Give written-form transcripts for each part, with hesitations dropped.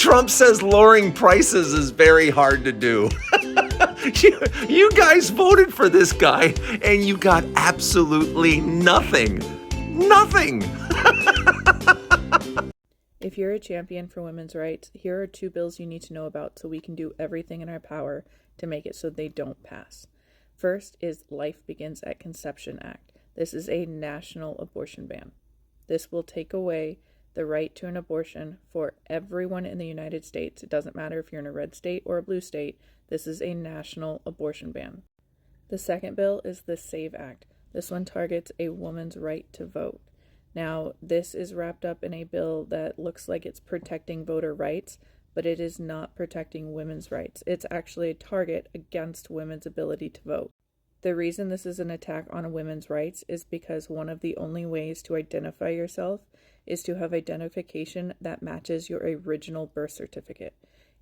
Trump says lowering prices is very hard to do. You guys voted for this guy and you got absolutely nothing. Nothing. If you're a champion for women's rights, here are 2 bills you need to know about so we can do everything in our power to make it so they don't pass. First is Life Begins at Conception Act. This is a national abortion ban. This will take away the right to an abortion for everyone in the United States. It doesn't matter if you're in a red state or a blue state. This is a national abortion ban. The second bill is the SAVE Act. This one targets a woman's right to vote. Now, this is wrapped up in a bill that looks like it's protecting voter rights, but it is not protecting women's rights. It's actually a target against women's ability to vote. The reason this is an attack on women's rights is because one of the only ways to identify yourself is to have identification that matches your original birth certificate.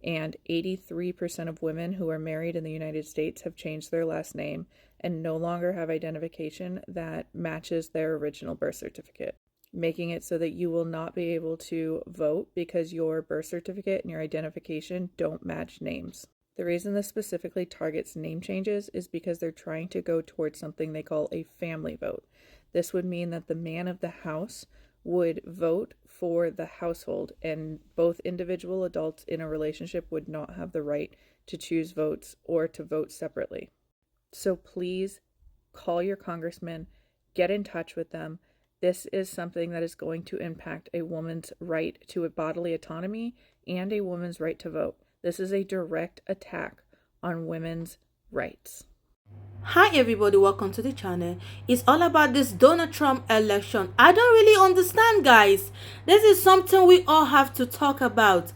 And 83% of women who are married in the United States have changed their last name and no longer have identification that matches their original birth certificate, making it so that you will not be able to vote because your birth certificate and your identification don't match names. The reason this specifically targets name changes is because they're trying to go towards something they call a family vote. This would mean that the man of the house would vote for the household, and both individual adults in a relationship would not have the right to choose votes or to vote separately. So please call your congressman, get in touch with them. This is something that is going to impact a woman's right to a bodily autonomy and a woman's right to vote. This is a direct attack on women's rights. Hi everybody, welcome to the channel. It's all about this Donald Trump election. I don't really understand, guys. This is something we all have to talk about.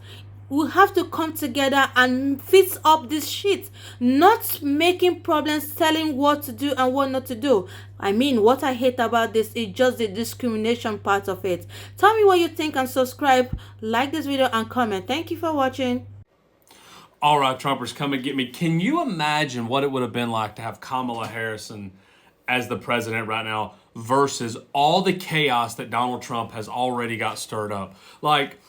We have to come together and fix up this shit, not making problems, telling what to do and what not to do. I mean, what I hate about this is just the discrimination part of it. Tell me what you think and subscribe, like this video and comment. Thank you for watching. All right, Trumpers, come and get me. Can you imagine what it would have been like to have Kamala Harris as the president right now versus all the chaos that Donald Trump has already got stirred up? Like,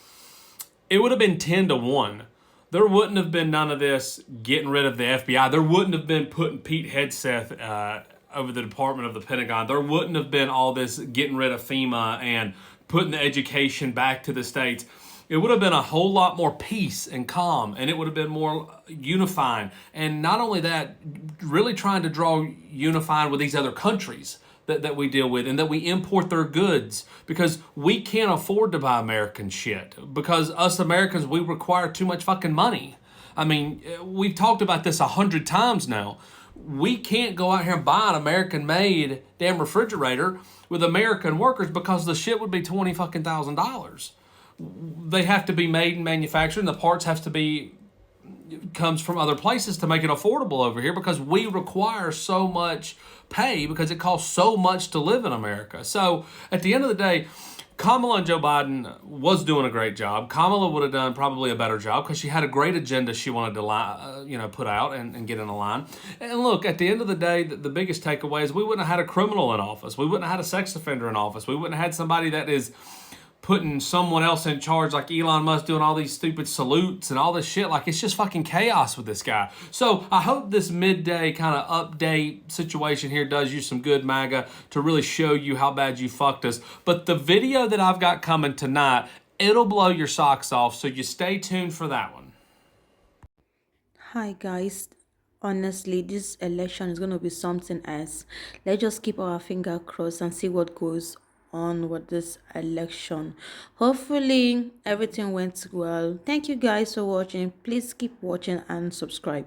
it would have been 10-1. There wouldn't have been none of this getting rid of the FBI. There wouldn't have been putting Pete Hegseth over the Department of the Pentagon. There wouldn't have been all this getting rid of FEMA and putting the education back to the states. It would have been a whole lot more peace and calm, and it would have been more unifying. And not only that, really trying to draw unifying with these other countries that we deal with and that we import their goods, because we can't afford to buy American shit. Because us Americans, we require too much fucking money. I mean, we've talked about this 100 times now. We can't go out here and buy an American-made damn refrigerator with American workers because the shit would be $20,000. They have to be made and manufactured, and the parts have to be comes from other places to make it affordable over here, because we require so much pay because it costs so much to live in America. So at the end of the day, Kamala and Joe Biden was doing a great job. Kamala would have done probably a better job because she had a great agenda she wanted to put out and get in a line. And look, at the end of the day, the biggest takeaway is we wouldn't have had a criminal in office. We wouldn't have had a sex offender in office. We wouldn't have had somebody that is putting someone else in charge, like Elon Musk doing all these stupid salutes and all this shit. Like, it's just fucking chaos with this guy. So I hope this midday kind of update situation here does you some good, MAGA, to really show you how bad you fucked us. But the video that I've got coming tonight, it'll blow your socks off, so you stay tuned for that one. Hi guys, honestly, this election is going to be something else. Let's just keep our finger crossed and see what goes on with this election. Hopefully everything went well. Thank you guys for watching. Please keep watching and subscribe.